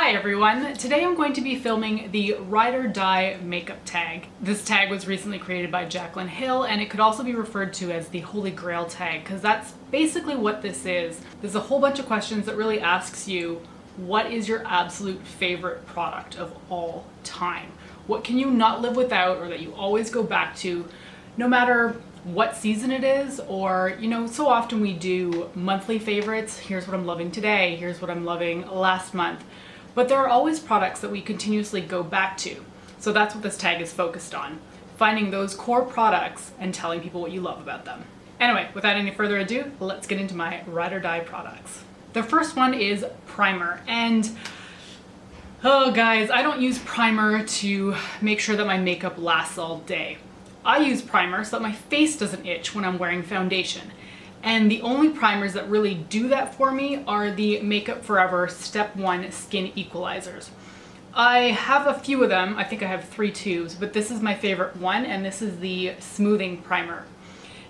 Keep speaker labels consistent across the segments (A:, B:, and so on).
A: Hi everyone! Today I'm going to be filming the Ride or Die makeup tag. This tag was recently created by Jaclyn Hill, and it could also be referred to as the Holy Grail tag because that's basically what this is. There's a whole bunch of questions that really asks you, what is your absolute favorite product of all time? What can you not live without or that you always go back to no matter what season it is, or, you know, so often we do monthly favorites. Here's what I'm loving today, here's what I'm loving last month. But there are always products that we continuously go back to. So that's what this tag is focused on. Finding those core products and telling people what you love about them. Anyway, without any further ado, let's get into my Ride or Die products. The first one is primer, and oh guys, I don't use primer to make sure that my makeup lasts all day. I use primer so that my face doesn't itch when I'm wearing foundation. And the only primers that really do that for me are the Makeup Forever Step 1 Skin Equalizers. I have a few of them. I think I have 3 tubes, but this is my favorite one, and this is the Smoothing Primer.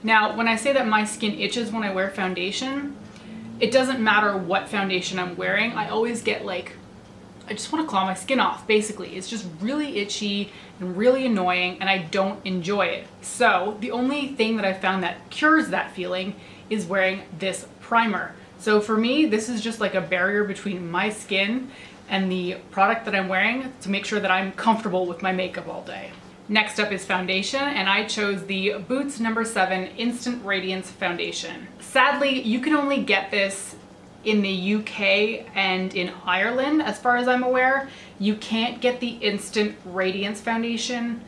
A: Now, when I say that my skin itches when I wear foundation, it doesn't matter what foundation I'm wearing. I always get like, I just want to claw my skin off, basically. It's just really itchy and really annoying, and I don't enjoy it. So the only thing that I found that cures that feeling is wearing this primer. So for me, this is just like a barrier between my skin and the product that I'm wearing to make sure that I'm comfortable with my makeup all day. Next up is foundation, and I chose the Boots No. 7 Instant Radiance Foundation. Sadly, you can only get this in the UK and in Ireland, as far as I'm aware. You can't get the Instant Radiance Foundation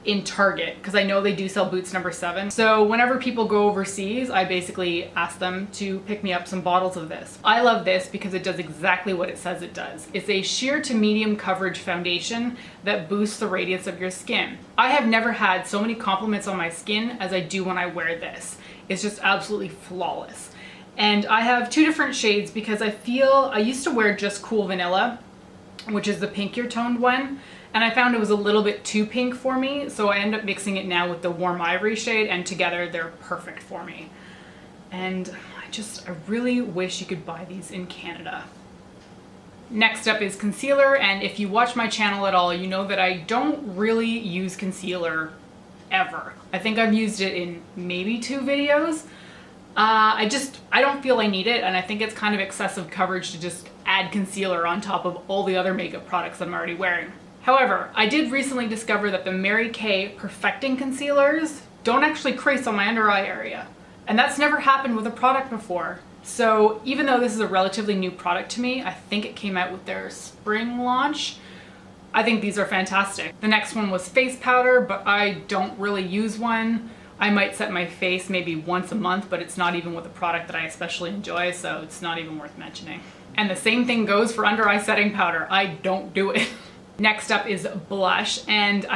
A: in Target, because I know they do sell Boots No. 7. So whenever people go overseas, I basically ask them to pick me up some bottles of this. I love this because it does exactly what it says it does. It's a sheer to medium coverage foundation that boosts the radiance of your skin. I have never had so many compliments on my skin as I do when I wear this. It's just absolutely flawless. And I have 2 different shades because I feel I used to wear just Cool Vanilla, which is the pinkier toned one, and I found it was a little bit too pink for me, so I end up mixing it now with the Warm Ivory shade, and together they're perfect for me. And I really wish you could buy these in Canada. Next up is concealer, and if you watch my channel at all, you know that I don't really use concealer ever. I think I've used it in maybe 2 videos. I don't feel I need it, and I think it's kind of excessive coverage to just add concealer on top of all the other makeup products that I'm already wearing. However, I did recently discover that the Mary Kay Perfecting Concealers don't actually crease on my under eye area. And that's never happened with a product before. So even though this is a relatively new product to me, I think it came out with their spring launch, I think these are fantastic. The next one was face powder, but I don't really use one. I might set my face maybe once a month, but it's not even with a product that I especially enjoy, so it's not even worth mentioning. And the same thing goes for under eye setting powder. I don't do it. Next up is blush, and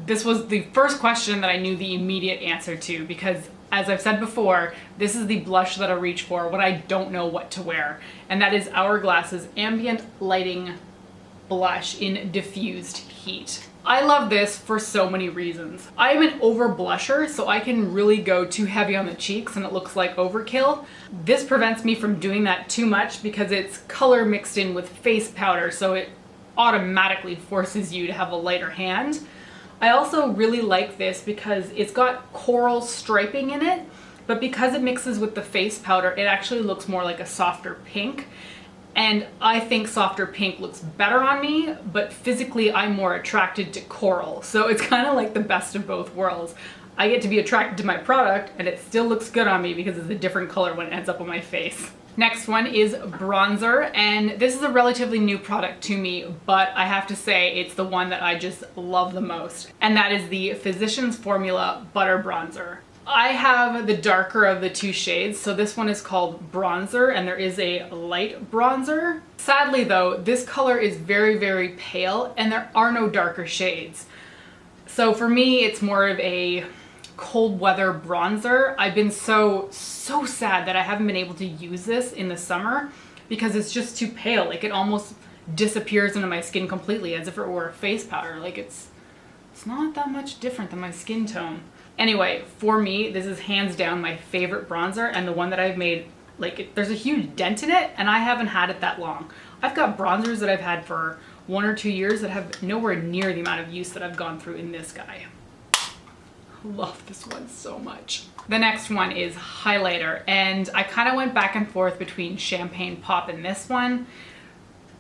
A: this was the first question that I knew the immediate answer to, because as I've said before, this is the blush that I reach for when I don't know what to wear, and that is Hourglass's Ambient Lighting Blush in Diffused Heat. I love this for so many reasons. I'm an over blusher, so I can really go too heavy on the cheeks and it looks like overkill. This prevents me from doing that too much because it's color mixed in with face powder, so it automatically forces you to have a lighter hand. I also really like this because it's got coral striping in it, but because it mixes with the face powder, it actually looks more like a softer pink. And I think softer pink looks better on me, but physically I'm more attracted to coral. So it's kind of like the best of both worlds. I get to be attracted to my product and it still looks good on me because it's a different color when it ends up on my face. Next one is bronzer, and this is a relatively new product to me, but I have to say it's the one that I just love the most. And that is the Physicians Formula Butter Bronzer. I have the darker of the 2 shades, so this one is called bronzer, and there is a light bronzer. Sadly though, this color is very, very pale, and there are no darker shades. So for me, it's more of a cold weather bronzer. I've been so sad that I haven't been able to use this in the summer because it's just too pale. Like, it almost disappears into my skin completely as if it were a face powder. Like, it's not that much different than my skin tone. Anyway, for me, this is hands down my favorite bronzer, and the one that I've made, like, there's a huge dent in it, and I haven't had it that long. I've got bronzers that I've had for 1 or 2 years that have nowhere near the amount of use that I've gone through in this guy. Love this one so much. The next one is highlighter, and I kind of went back and forth between Champagne Pop and this one.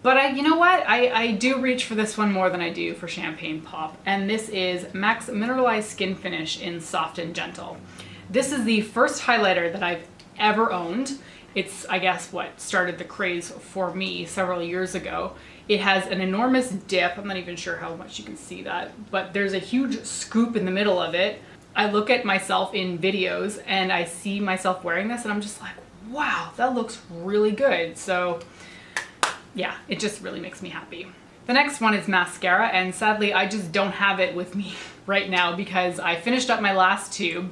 A: But you know what? I do reach for this one more than I do for Champagne Pop. And this is MAC's Mineralized Skin Finish in Soft and Gentle. This is the first highlighter that I've ever owned. It's, I guess, what started the craze for me several years ago. It has an enormous dip. I'm not even sure how much you can see that, but there's a huge scoop in the middle of it. I look at myself in videos and I see myself wearing this and I'm just like, wow, that looks really good. So yeah, it just really makes me happy. The next one is mascara, and sadly I just don't have it with me right now because I finished up my last tube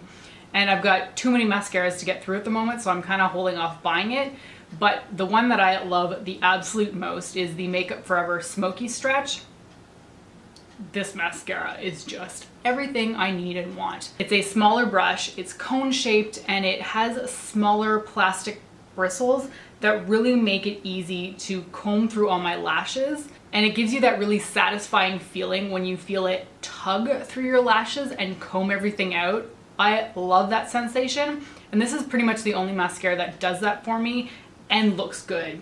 A: and I've got too many mascaras to get through at the moment, so I'm kind of holding off buying it. But the one that I love the absolute most is the Makeup Forever Smoky Stretch. This mascara is just everything I need and want. It's a smaller brush, it's cone shaped, and it has smaller plastic bristles that really make it easy to comb through all my lashes. And it gives you that really satisfying feeling when you feel it tug through your lashes and comb everything out. I love that sensation. And this is pretty much the only mascara that does that for me and looks good.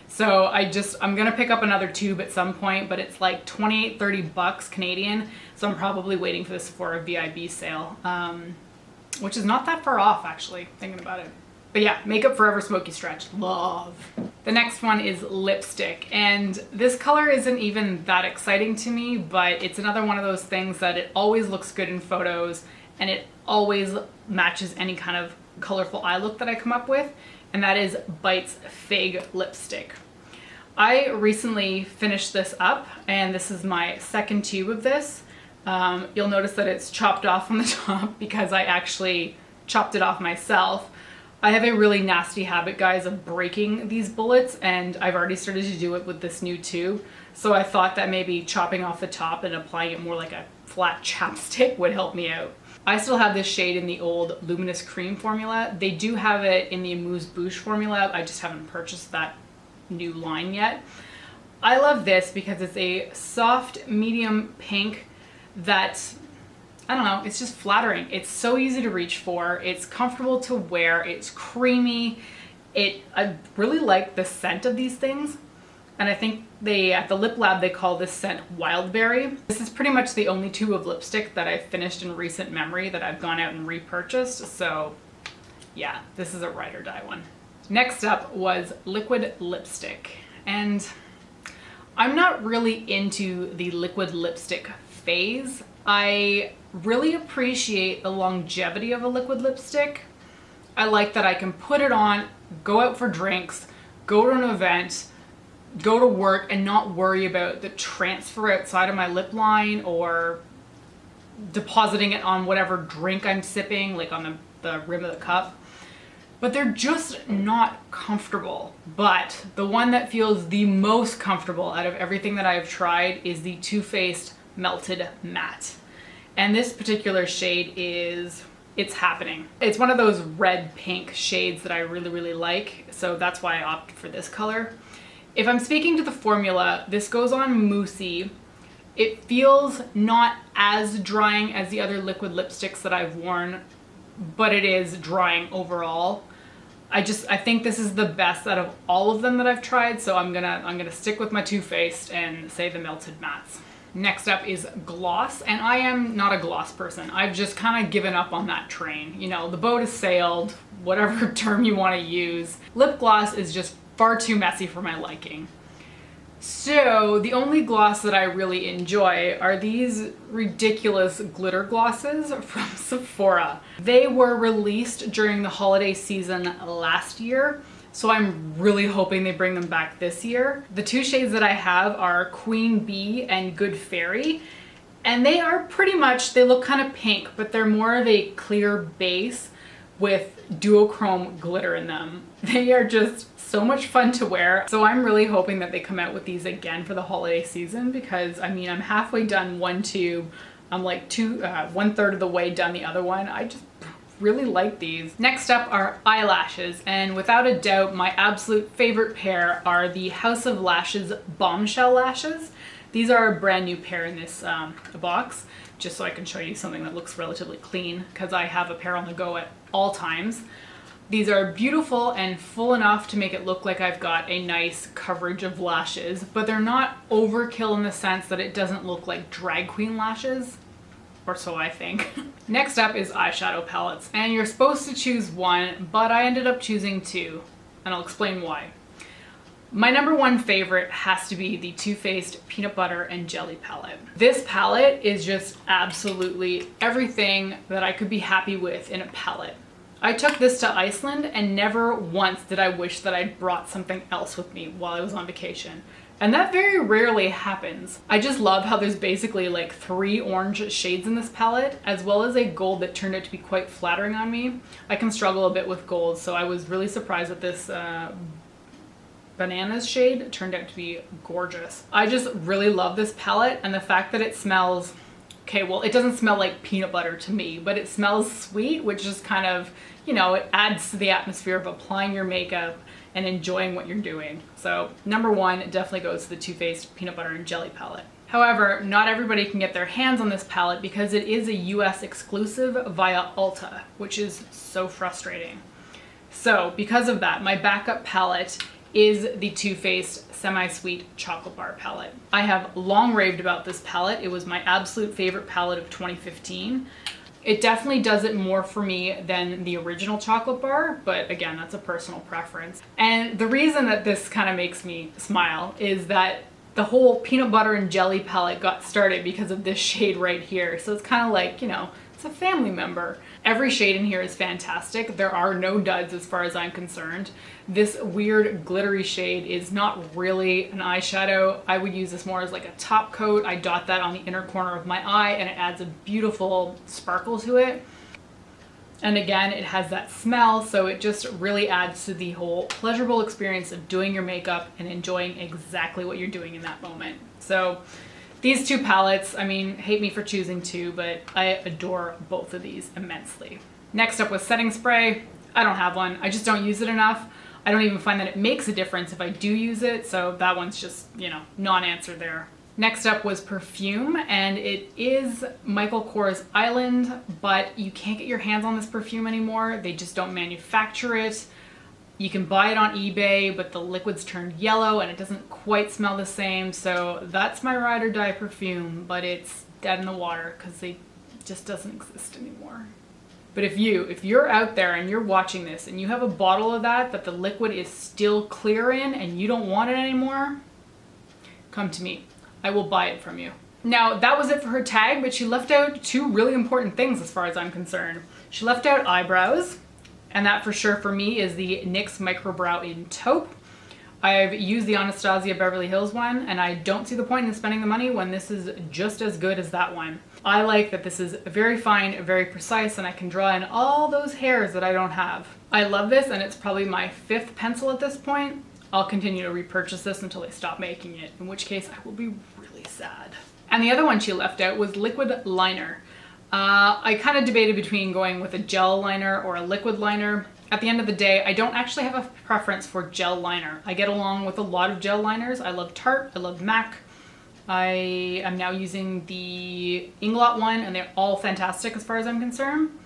A: So I'm gonna pick up another tube at some point, but it's like 28, 30 bucks Canadian. So I'm probably waiting for the Sephora VIB sale, which is not that far off actually, thinking about it. But yeah, Makeup Forever Smoky Stretch, love. The next one is lipstick, and this color isn't even that exciting to me, but it's another one of those things that it always looks good in photos and it always matches any kind of colorful eye look that I come up with, and that is Bite's Fig Lipstick. I recently finished this up, and this is my second tube of this. You'll notice that it's chopped off on the top because I actually chopped it off myself. I have a really nasty habit, guys, of breaking these bullets, and I've already started to do it with this new tube. So I thought that maybe chopping off the top and applying it more like a flat chapstick would help me out. I still have this shade in the old Luminous Cream formula. They do have it in the Amuse Bouche formula. I just haven't purchased that new line yet. I love this because it's a soft medium pink that, I don't know, it's just flattering. It's so easy to reach for. It's comfortable to wear. It's creamy. I really like the scent of these things. And I think at the Lip Lab, they call this scent Wildberry. This is pretty much the only tube of lipstick that I've finished in recent memory that I've gone out and repurchased. So yeah, this is a ride or die one. Next up was liquid lipstick. And I'm not really into the liquid lipstick phase. I really appreciate the longevity of a liquid lipstick. I like that I can put it on, go out for drinks, go to an event, go to work, and not worry about the transfer outside of my lip line or depositing it on whatever drink I'm sipping, like on the rim of the cup. But they're just not comfortable. But the one that feels the most comfortable out of everything that I've tried is the Too Faced Melted Matte. And this particular shade it's happening. It's one of those red pink shades that I really, really like. So that's why I opted for this color. If I'm speaking to the formula, this goes on moussey. It feels not as drying as the other liquid lipsticks that I've worn, but it is drying overall. I think this is the best out of all of them that I've tried, so I'm gonna stick with my Too Faced and say the Melted Mattes. Next up is gloss, and I am not a gloss person. I've just kind of given up on that train. You know, the boat has sailed, whatever term you want to use. Lip gloss is just far too messy for my liking. So the only gloss that I really enjoy are these ridiculous glitter glosses from Sephora. They were released during the holiday season last year, so I'm really hoping they bring them back this year. The two shades that I have are Queen Bee and Good Fairy, and they are pretty much, they look kind of pink, but they're more of a clear base with duochrome glitter in them. They are just so much fun to wear. So I'm really hoping that they come out with these again for the holiday season, because I mean, I'm halfway done one tube. I'm like 1/3 of the way done the other one. I just really like these. Next up are eyelashes, and without a doubt, my absolute favorite pair are the House of Lashes Bombshell lashes. These are a brand new pair in this box, just so I can show you something that looks relatively clean, because I have a pair on the go at all times. These are beautiful and full enough to make it look like I've got a nice coverage of lashes, but they're not overkill in the sense that it doesn't look like drag queen lashes, or so I think. Next up is eyeshadow palettes, and you're supposed to choose one, but I ended up choosing two, and I'll explain why. My number one favorite has to be the Too Faced Peanut Butter and Jelly palette. This palette is just absolutely everything that I could be happy with in a palette. I took this to Iceland and never once did I wish that I'd brought something else with me while I was on vacation. And that very rarely happens. I just love how there's basically like 3 orange shades in this palette, as well as a gold that turned out to be quite flattering on me. I can struggle a bit with gold, so I was really surprised that this bananas shade turned out to be gorgeous. I just really love this palette, and the fact that it smells, okay, well, it doesn't smell like peanut butter to me, but it smells sweet, which is kind of, you know, it adds to the atmosphere of applying your makeup and enjoying what you're doing. So number one, it definitely goes to the Too Faced Peanut Butter and Jelly palette. However, not everybody can get their hands on this palette because it is a US exclusive via Ulta, which is so frustrating. So because of that, my backup palette is the Too Faced Semi-Sweet Chocolate Bar palette. I have long raved about this palette. It was my absolute favorite palette of 2015. It definitely does it more for me than the original chocolate bar, but again, that's a personal preference. And the reason that this kind of makes me smile is that the whole peanut butter and jelly palette got started because of this shade right here. So it's kind of like, you know, it's a family member. Every shade in here is fantastic. There are no duds as far as I'm concerned. This weird glittery shade is not really an eyeshadow. I would use this more as like a top coat. I dot that on the inner corner of my eye and it adds a beautiful sparkle to it. And again, it has that smell, so it just really adds to the whole pleasurable experience of doing your makeup and enjoying exactly what you're doing in that moment. So these two palettes, I mean, hate me for choosing two, but I adore both of these immensely. Next up was setting spray. I don't have one. I just don't use it enough. I don't even find that it makes a difference if I do use it, so that one's just, you know, non-answer there. Next up was Perfume, and it is Michael Kors Island, but you can't get your hands on this perfume anymore. They just don't manufacture it. You can buy it on eBay, but the liquid's turned yellow and it doesn't quite smell the same. So that's my ride or die perfume, but it's dead in the water because it just doesn't exist anymore. But if you're out there and you're watching this and you have a bottle of that the liquid is still clear in and you don't want it anymore, come to me. I will buy it from you. Now, that was it for her tag, but she left out two really important things as far as I'm concerned. She left out eyebrows. And that for sure for me is the NYX Micro Brow in Taupe. I've used the Anastasia Beverly Hills one and I don't see the point in spending the money when this is just as good as that one. I like that this is very fine, very precise, and I can draw in all those hairs that I don't have. I love this and it's probably my 5th pencil at this point. I'll continue to repurchase this until they stop making it, in which case I will be really sad. And the other one she left out was liquid liner. I kind of debated between going with a gel liner or a liquid liner. At the end of the day, I don't actually have a preference for gel liner. I get along with a lot of gel liners. I love Tarte, I love MAC. I am now using the Inglot one and they're all fantastic as far as I'm concerned.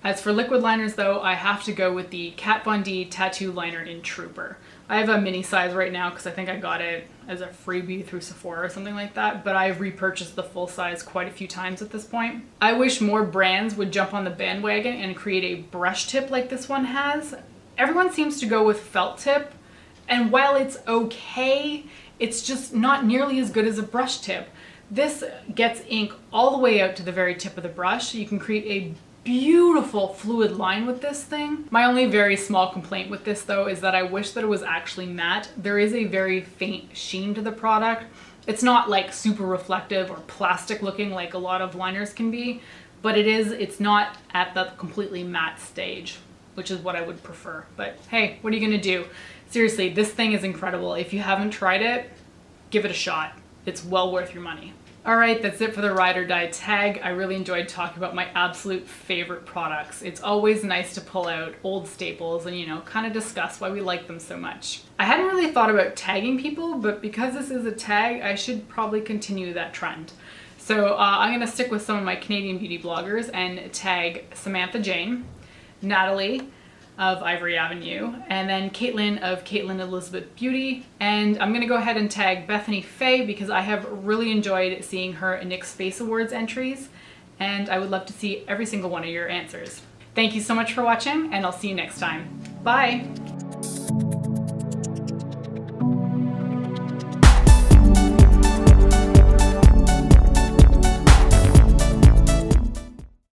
A: As for liquid liners though, I have to go with the Kat Von D Tattoo Liner in Trooper. I have a mini size right now because I think I got it as a freebie through Sephora or something like that, but I've repurchased the full size quite a few times at this point. I wish more brands would jump on the bandwagon and create a brush tip like this one has. Everyone seems to go with felt tip, and while it's okay, it's just not nearly as good as a brush tip. This gets ink all the way out to the very tip of the brush. You can create a beautiful fluid line with this thing. My only very small complaint with this though is that I wish that it was actually matte. There is a very faint sheen to the product. It's not like super reflective or plastic looking like a lot of liners can be, but it's not at the completely matte stage, which is what I would prefer. But hey, what are you gonna do? Seriously, this thing is incredible. If you haven't tried it, give it a shot. It's well worth your money. Alright, that's it for the Ride or Die tag. I really enjoyed talking about my absolute favorite products. It's always nice to pull out old staples and, you know, kind of discuss why we like them so much. I hadn't really thought about tagging people, but because this is a tag, I should probably continue that trend. So I'm going to stick with some of my Canadian beauty bloggers and tag Samantha Jane, Natalie of Ivory Avenue, and then Caitlin of Caitlin Elizabeth Beauty. And I'm gonna go ahead and tag Bethany Faye because I have really enjoyed seeing her NYX Face Awards entries, and I would love to see every single one of your answers. Thank you so much for watching, and I'll see you next time. Bye!